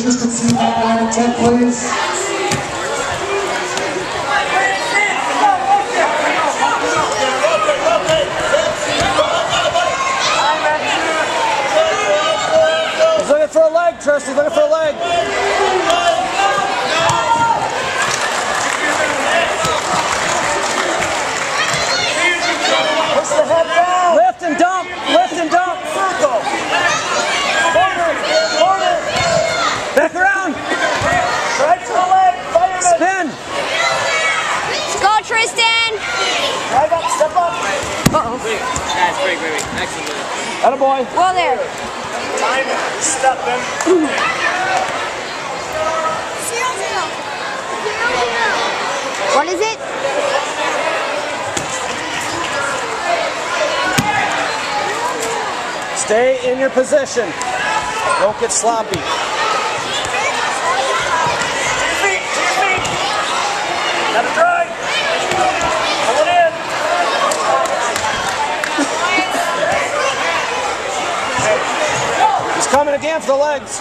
Tristan see that line of 10, please? He's looking for a leg, Tristan. He's looking for a leg. Push the head down. Lift and dump. Lift and dump. Circle. Corner. Back around. Right to the leg. Fireman. Spin. Let's go, Tristan. Right up. Step up. Uh-oh. That's great. Excellent. Attaboy. Well, there. Time it. Step in. What is it? Stay in your position. Don't get sloppy. To your feet. Let it dry. Pull it in. He's coming again for the legs.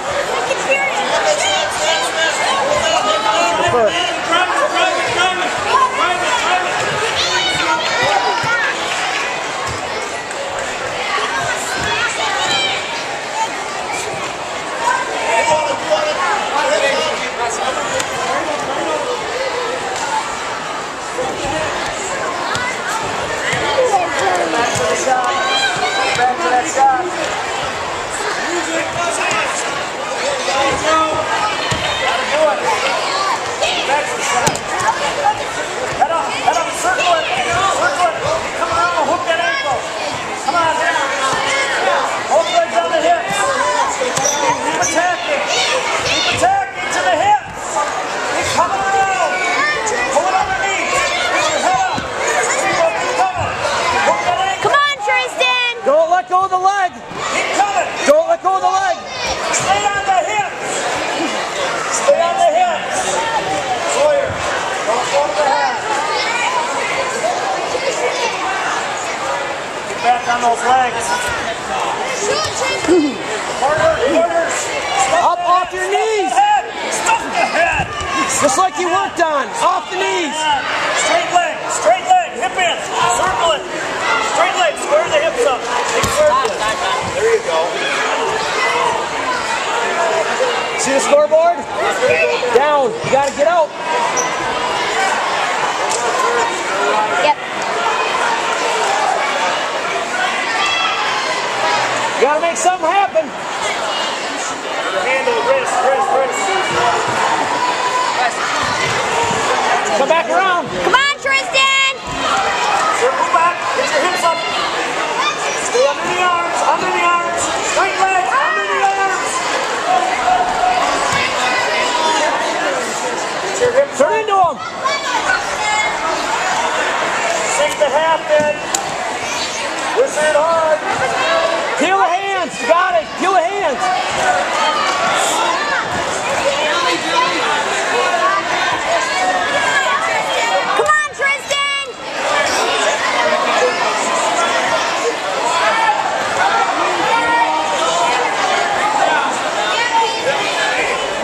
Back to that shot. Gotta do it. Back to the shot. Head up, circle it. Come around and hook that ankle. Come on. Both legs on the hips. Keep attacking. To the hips. Keep coming around. Pull it underneath. Put your head up. Keep coming. Hook that ankle. Come on, Tristan. Don't let go of the leg. Keep coming. Don't let go of the leg. Stay on the hips. Stay on the hips. Sawyer, don't go to the head. Get back on those legs. Corners. Up off your knees. Stuff the head. Just like you worked on. Off the knees. Straight leg. Hip in. Circle it. Straight leg. Square the hips up. Big circle. There you go. See the scoreboard? Down. You got to get out. Yep. You got to make something happen. Handle, wrist. Come back around. Come on, Tristan. Circle back. Get your hips up. Stay under the arms. Straight leg. Under the arms. Get your hips Turn up. into him. Sink the half in. Wizard hard. Peel the hands. You got it. Peel the hands. Come on, Tristan.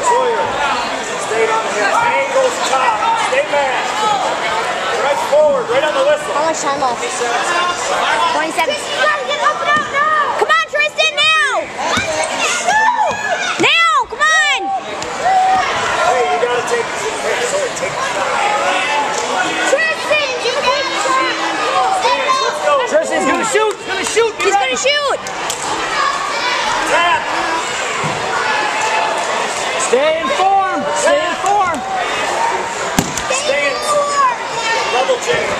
Sawyer. Stay on the hips. Angles top. Stay back. Right forward. Right on the whistle. How much time left? 20 seconds. Come on, Tristan, now! Now, come on! Hey, you gotta take Sawyer, take the shot. Tristan, you take the shot! Let's go. Tristan's going to shoot. He's gonna shoot! Tap. Stay in form. Stay in. Double change.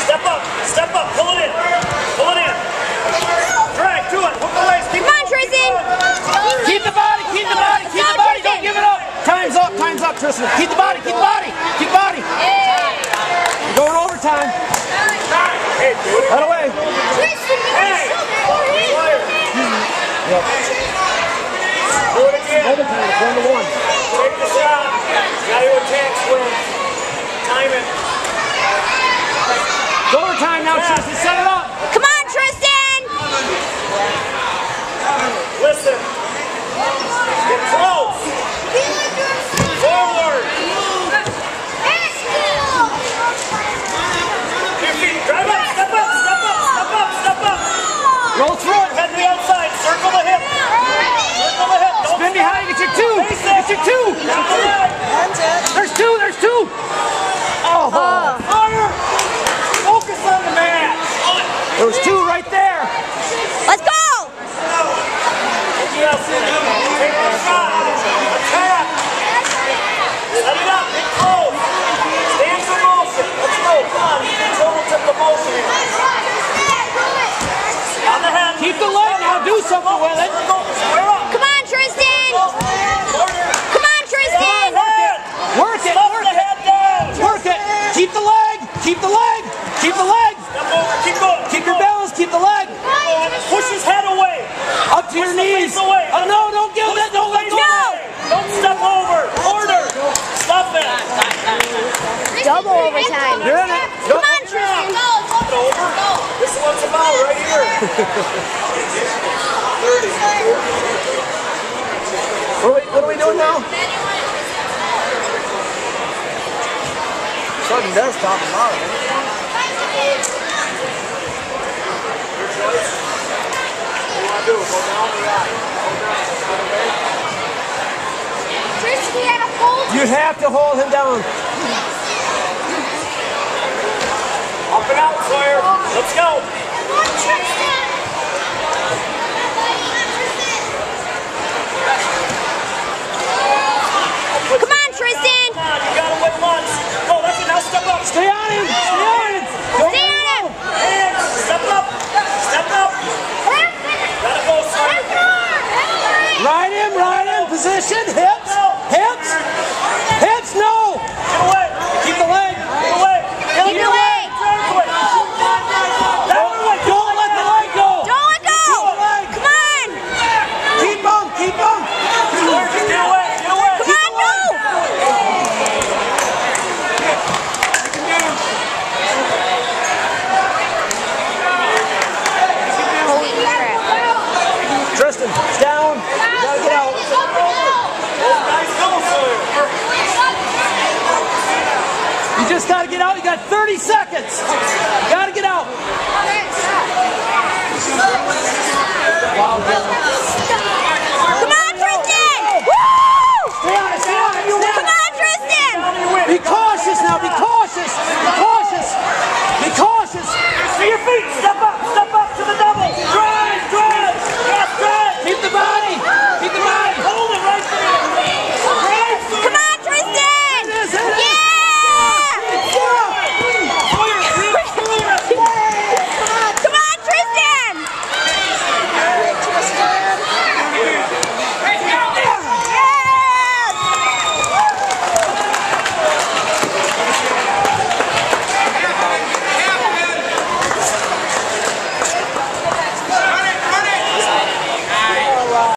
Step up. Pull it in. Drag to it. Hook the legs. Keep Come on, Tristan! Keep the body. Don't give it up. Time's up, Tristan. Keep the body. You're going overtime. Hey, dude. Right away. Tristan, Hey. Sawyer. Yep. Do it again. Overtime. 1-1. Take the shot. Got to attack swing. Time it. It's overtime now, Tristan. Set it up. Come on, Tristan! Listen. Get close. your two. There's two. There's two. Oh. Fire! Focus on the man! There was two right there. Let's go! Yes. Take the shot. Attack. Set it up. Get close. Stand for motion. Let's go. Come on. You control the motion here. On the head. Keep the leg now. Do something with it. Square up. Come on, Tristan! Come on, Tristan! Work it. Stuff Work the it. head down. Work it. Keep the leg. Keep the leg. Keep the leg. Step over. Keep going. Keep your balance. Keep the leg. Push his head away. Up to your knees. Away. Oh no! Don't give that. Don't let go. Don't step over. Order. Stop it. Double overtime. You're in it. Come on, Tristan! This is what it's about right here. 30. What are we doing now? Sudden desktop about it. Your choice. What do you want to do? Go down or right? Go down. Tristan, you gotta hold. You have to hold him down. Up and out, Sawyer. Let's go. Come on, Tristan! Come on, Tristan! Come on, you gotta win once. Go, that's it. Now step up. Stay on him. Stay on him. Don't Stay on him! Hands. Step up. Step up. Gotta go, Sawyer. Ride him. Ride him. Position. Hips. Hips. Hips. No. Get away. Keep the leg. Get away. Keep the leg! Don't let the leg go. Don't let go! Come on! Keep him. Keep him. Get away. Get away. Come on, go! Holy crap. Tristan, it's down. You gotta get out. Nice go, Sawyer. You just gotta get out. You got 30 seconds. You gotta get out. Wow.